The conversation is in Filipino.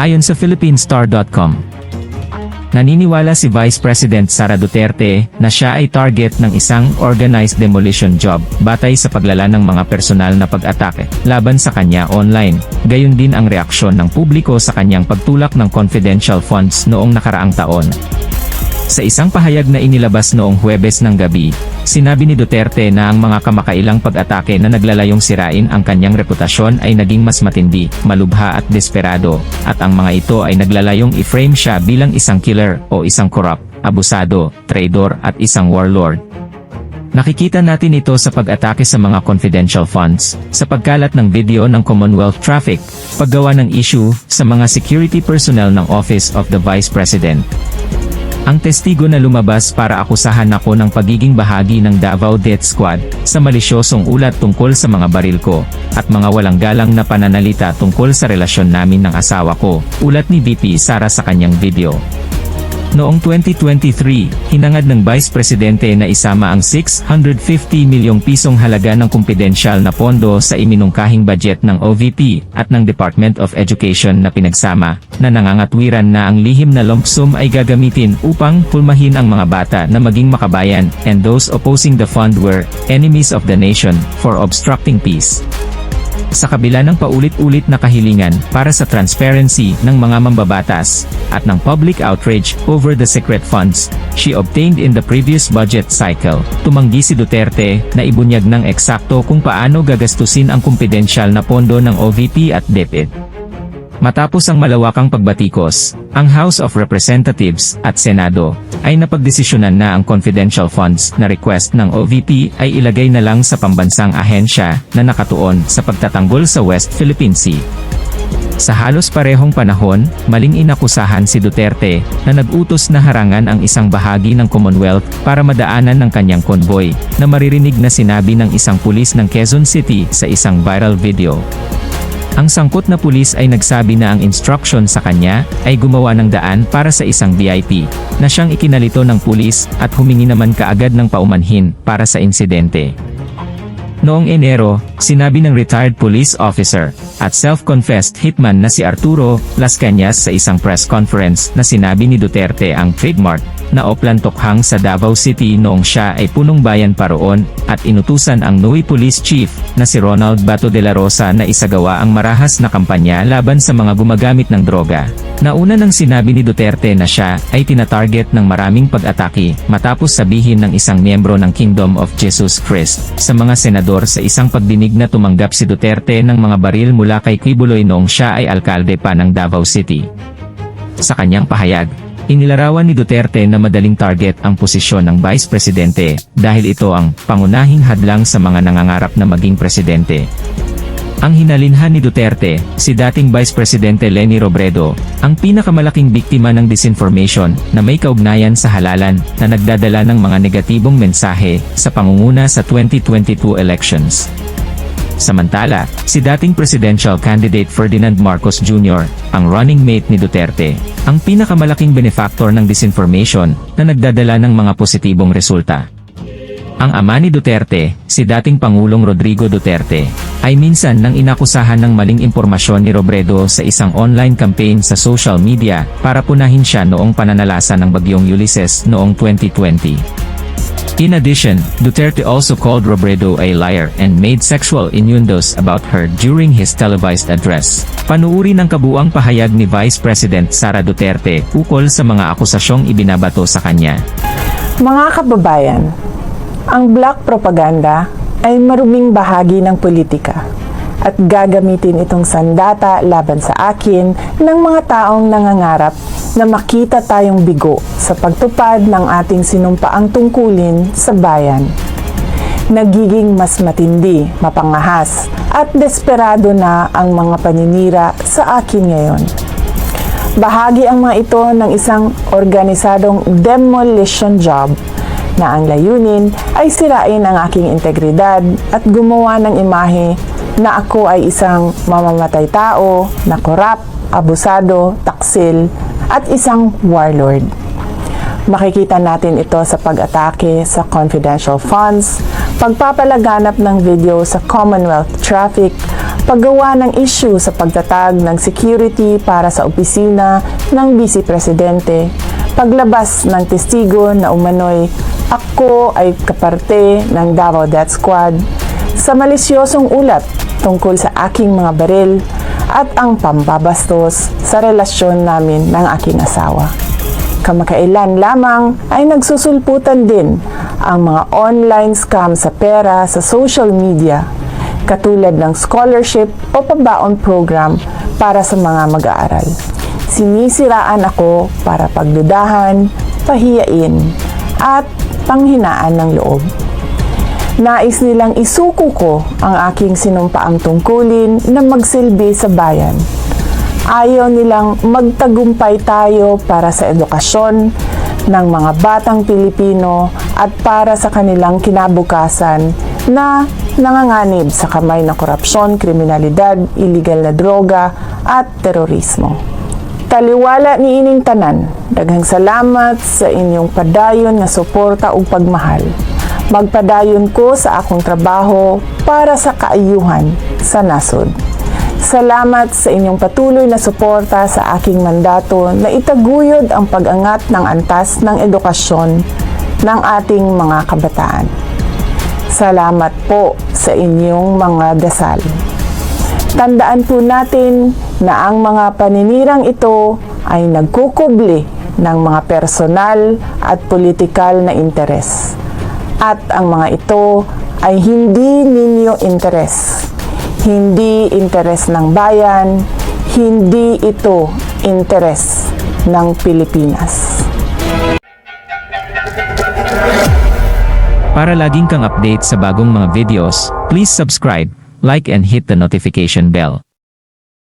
Ayon sa PhilippineStar.com, naniniwala si Vice President Sara Duterte na siya ay target ng isang organized demolition job batay sa paglala ng mga personal na pag-atake laban sa kanya online. Gayon din ang reaksyon ng publiko sa kanyang pagtulak ng confidential funds noong nakaraang taon. Sa isang pahayag na inilabas noong Huwebes ng gabi, sinabi ni Duterte na ang mga kamakailang pag-atake na naglalayong sirain ang kanyang reputasyon ay naging mas matindi, malubha at desperado, at ang mga ito ay naglalayong i-frame siya bilang isang killer o isang corrupt, abusado, traidor at isang warlord. Nakikita natin ito sa pag-atake sa mga confidential funds, sa pagkalat ng video ng Commonwealth traffic, paggawa ng issue sa mga security personnel ng Office of the Vice President. Ang testigo na lumabas para akusahan ako ng pagiging bahagi ng Davao Death Squad sa malisyosong ulat tungkol sa mga baril ko, at mga walang galang na pananalita tungkol sa relasyon namin ng asawa ko, ulat ni VP Sara sa kanyang video. Noong 2023, hinangad ng Vice Presidente na isama ang 650 milyong pisong halaga ng kumpidensyal na pondo sa iminungkahing budget ng OVP at ng Department of Education na pinagsama, na nangangatwiran na ang lihim na lump sum ay gagamitin upang pulmahin ang mga bata na maging makabayan, and those opposing the fund were enemies of the nation for obstructing peace. Sa kabila ng paulit-ulit na kahilingan para sa transparency ng mga mambabatas, at ng public outrage over the secret funds she obtained in the previous budget cycle, tumanggi si Duterte na ibunyag ng eksakto kung paano gagastusin ang kumpidensyal na pondo ng OVP at DepEd. Matapos ang malawakang pagbatikos, ang House of Representatives at Senado ay napagdesisyonan na ang confidential funds na request ng OVP ay ilagay na lang sa pambansang ahensya na nakatuon sa pagtatanggol sa West Philippine Sea. Sa halos parehong panahon, maling inakusahan si Duterte na nag-utos na harangan ang isang bahagi ng Commonwealth para madaanan ng kanyang convoy, na maririnig na sinabi ng isang pulis ng Quezon City sa isang viral video. Ang sangkot na pulis ay nagsabi na ang instruction sa kanya ay gumawa ng daan para sa isang VIP, na siyang ikinalito ng pulis at humingi naman kaagad ng paumanhin para sa insidente. Noong Enero, sinabi ng retired police officer at self-confessed hitman na si Arturo Las Cañas sa isang press conference na sinabi ni Duterte ang trademark na Oplan Tokhang sa Davao City noong siya ay punong bayan pa roon, at inutusan ang NUI Police Chief na si Ronald Bato de la Rosa na isagawa ang marahas na kampanya laban sa mga gumagamit ng droga. Nauna nang sinabi ni Duterte na siya ay tinatarget ng maraming pag-atake matapos sabihin ng isang miyembro ng Kingdom of Jesus Christ sa mga senador sa isang pagdinig na tumanggap si Duterte ng mga baril mula kay Quiboloy noong siya ay alkalde pa ng Davao City. Sa kanyang pahayag, inilarawan ni Duterte na madaling target ang posisyon ng Vice Presidente dahil ito ang pangunahing hadlang sa mga nangangarap na maging presidente. Ang hinalinhan ni Duterte, si dating Vice Presidente Leni Robredo, ang pinakamalaking biktima ng disinformation na may kaugnayan sa halalan na nagdadala ng mga negatibong mensahe sa pangunguna sa 2022 elections. Samantala, si dating presidential candidate Ferdinand Marcos Jr., ang running mate ni Duterte, ang pinakamalaking benefactor ng disinformation na nagdadala ng mga positibong resulta. Ang ama ni Duterte, si dating Pangulong Rodrigo Duterte, ay minsan nang inakusahan ng maling impormasyon ni Robredo sa isang online campaign sa social media para punahin siya noong pananalasa ng Bagyong Ulysses noong 2020. In addition, Duterte also called Robredo a liar and made sexual innuendos about her during his televised address. Panuuri ng kabuuang pahayag ni Vice President Sara Duterte ukol sa mga akusasyong ibinabato sa kanya. Mga kababayan, ang black propaganda ay maruming bahagi ng politika at gagamitin itong sandata laban sa akin ng mga taong nangangarap na makita tayong bigo sa pagtupad ng ating sinumpaang tungkulin sa bayan. Nagiging mas matindi, mapangahas at desperado na ang mga paninira sa akin ngayon. Bahagi ang mga ito ng isang organisadong demolition job na ang layunin ay sirain ang aking integridad at gumawa ng imahe na ako ay isang mamamatay tao, na korap, abusado, taksil, at isang warlord. Makikita natin ito sa pag-atake sa confidential funds, pagpapalaganap ng video sa Commonwealth traffic, paggawa ng issue sa pagtatag ng security para sa opisina ng Vice Presidente, paglabas ng testigo na umano'y ako ay kaparte ng Davao Death Squad, sa malisyosong ulat tungkol sa aking mga baril at ang pambabastos sa relasyon namin ng aking asawa. Kamakailan lamang ay nagsusulputan din ang mga online scam sa pera sa social media, katulad ng scholarship o pabaon program para sa mga mag-aaral. Sinisiraan ako para pagdudahan, pahiyain, at panghinaan ng loob. Nais nilang isuko ko ang aking sinumpaang tungkulin na magsilbi sa bayan. Ayaw nilang magtagumpay tayo para sa edukasyon ng mga batang Pilipino at para sa kanilang kinabukasan na nanganganib sa kamay ng korupsyon, kriminalidad, iligal na droga at terorismo. Taliwala ni ining tanan, daghang salamat sa inyong padayon nga suporta ug pagmahal. Magpadayon ko sa akong trabaho para sa kaayuhan sa nasod. Salamat sa inyong patuloy na suporta sa aking mandato na itaguyod ang pag-angat ng antas ng edukasyon ng ating mga kabataan. Salamat po sa inyong mga dasal. Tandaan po natin na ang mga paninirang ito ay nagkukubli ng mga personal at politikal na interes. At ang mga ito ay hindi ninyo interes. Hindi interes ng bayan, hindi ito interes ng Pilipinas. Para laging kang update sa bagong mga videos, please subscribe, like and hit the notification bell.